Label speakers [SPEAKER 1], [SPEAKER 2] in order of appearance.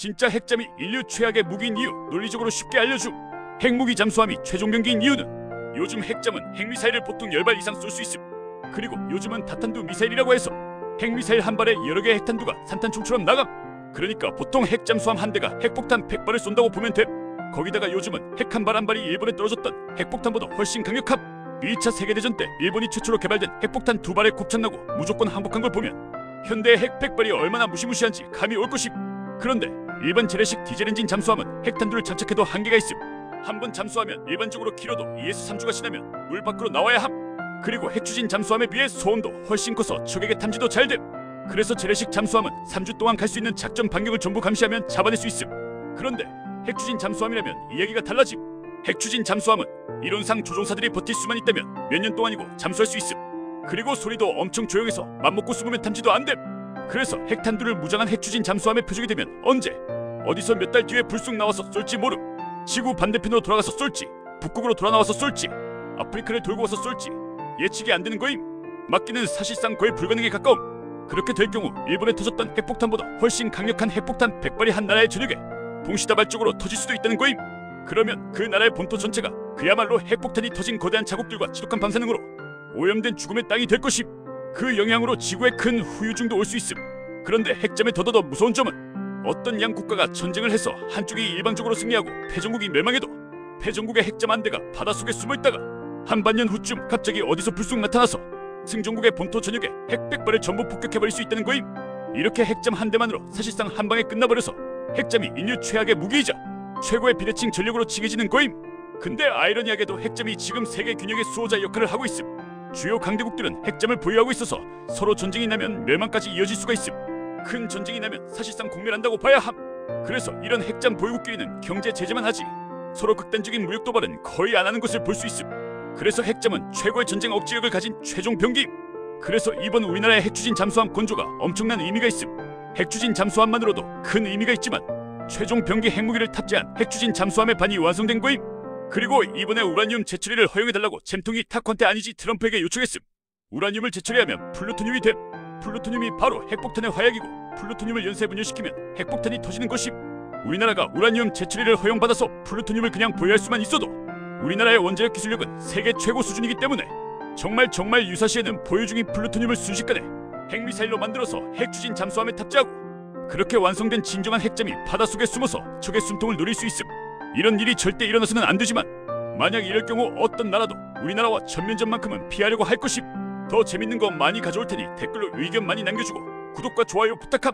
[SPEAKER 1] 진짜 핵잠이 인류 최악의 무기인 이유 논리적으로 쉽게 알려줌. 핵무기 잠수함이 최종 병기인 이유는 요즘 핵잠은 핵미사일을 보통 10발 이상 쏠 수 있음. 그리고 요즘은 다탄두 미사일이라고 해서 핵미사일 한 발에 여러 개의 핵탄두가 산탄총처럼 나감. 그러니까 보통 핵잠수함 한 대가 핵폭탄 100발을 쏜다고 보면 돼. 거기다가 요즘은 핵 한 발 한 발이 일본에 떨어졌던 핵폭탄보다 훨씬 강력함. 2차 세계대전 때 일본이 최초로 개발된 핵폭탄 2발에 곱창나고 무조건 항복한 걸 보면 현대의 핵 100발이 얼마나 무시무시한지 감이 올 것임. 그런데 일반 재래식 디젤 엔진 잠수함은 핵탄두를 장착해도 한계가 있음. 한 번 잠수하면 일반적으로 길어도 2에서 3주가 지나면 물 밖으로 나와야 함. 그리고 핵추진 잠수함에 비해 소음도 훨씬 커서 적에게 탐지도 잘 됨. 그래서 재래식 잠수함은 3주 동안 갈 수 있는 작전 반경을 전부 감시하면 잡아낼 수 있음. 그런데 핵추진 잠수함이라면 이야기가 달라짐. 핵추진 잠수함은 이론상 조종사들이 버틸 수만 있다면 몇 년 동안이고 잠수할 수 있음. 그리고 소리도 엄청 조용해서 맘먹고 숨으면 탐지도 안 됨. 그래서 핵탄두를 무장한 핵추진 잠수함에 표적이 되면 언제 어디서 몇 달 뒤에 불쑥 나와서 쏠지 모름. 지구 반대편으로 돌아가서 쏠지, 북극으로 돌아 나와서 쏠지, 아프리카를 돌고 와서 쏠지 예측이 안 되는 거임. 막기는 사실상 거의 불가능에 가까움. 그렇게 될 경우 일본에 터졌던 핵폭탄보다 훨씬 강력한 핵폭탄 100발이 한 나라의 전역에 동시다발적으로 터질 수도 있다는 거임. 그러면 그 나라의 본토 전체가 그야말로 핵폭탄이 터진 거대한 자국들과 지독한 방사능으로 오염된 죽음의 땅이 될 것임. 그 영향으로 지구에 큰 후유증도 올 수 있음. 그런데 핵잠의 더더더 무서운 점은 어떤 양 국가가 전쟁을 해서 한쪽이 일방적으로 승리하고 패전국이 멸망해도 패전국의 핵잠 한 대가 바닷속에 숨어있다가 한 반년 후쯤 갑자기 어디서 불쑥 나타나서 승전국의 본토 전역에 핵 100발을 전부 폭격해버릴 수 있다는 거임. 이렇게 핵잠 한 대만으로 사실상 한 방에 끝나버려서 핵잠이 인류 최악의 무기이자 최고의 비대칭 전력으로 칭해지는 거임. 근데 아이러니하게도 핵잠이 지금 세계 균형의 수호자 역할을 하고 있음. 주요 강대국들은 핵잠을 보유하고 있어서 서로 전쟁이 나면 멸망까지 이어질 수가 있음. 큰 전쟁이 나면 사실상 공멸한다고 봐야 함. 그래서 이런 핵잠 보유국끼리는 경제 제재만 하지 서로 극단적인 무력 도발은 거의 안 하는 것을 볼 수 있음. 그래서 핵잠은 최고의 전쟁 억지력을 가진 최종 병기임. 그래서 이번 우리나라의 핵추진 잠수함 건조가 엄청난 의미가 있음. 핵추진 잠수함만으로도 큰 의미가 있지만 최종 병기 핵무기를 탑재한 핵추진 잠수함의 반이 완성된 거임. 그리고 이번에 우라늄 재처리를 허용해달라고 잼통이 탁한테 아니지 트럼프에게 요청했음. 우라늄을 재처리하면 플루토늄이 됨. 플루토늄이 바로 핵폭탄의 화약이고 플루토늄을 연쇄 분열시키면 핵폭탄이 터지는 것임. 우리나라가 우라늄 재처리를 허용받아서 플루토늄을 그냥 보유할 수만 있어도 우리나라의 원자력 기술력은 세계 최고 수준이기 때문에 정말 유사시에는 보유 중인 플루토늄을 순식간에 핵미사일로 만들어서 핵추진 잠수함에 탑재하고 그렇게 완성된 진정한 핵잠이 바닷속에 숨어서 적의 숨통을 노릴 수 있음. 이런 일이 절대 일어나서는 안 되지만 만약 이럴 경우 어떤 나라도 우리나라와 전면전만큼은 피하려고 할 것임. 더 재밌는 거 많이 가져올 테니 댓글로 의견 많이 남겨주고 구독과 좋아요 부탁함.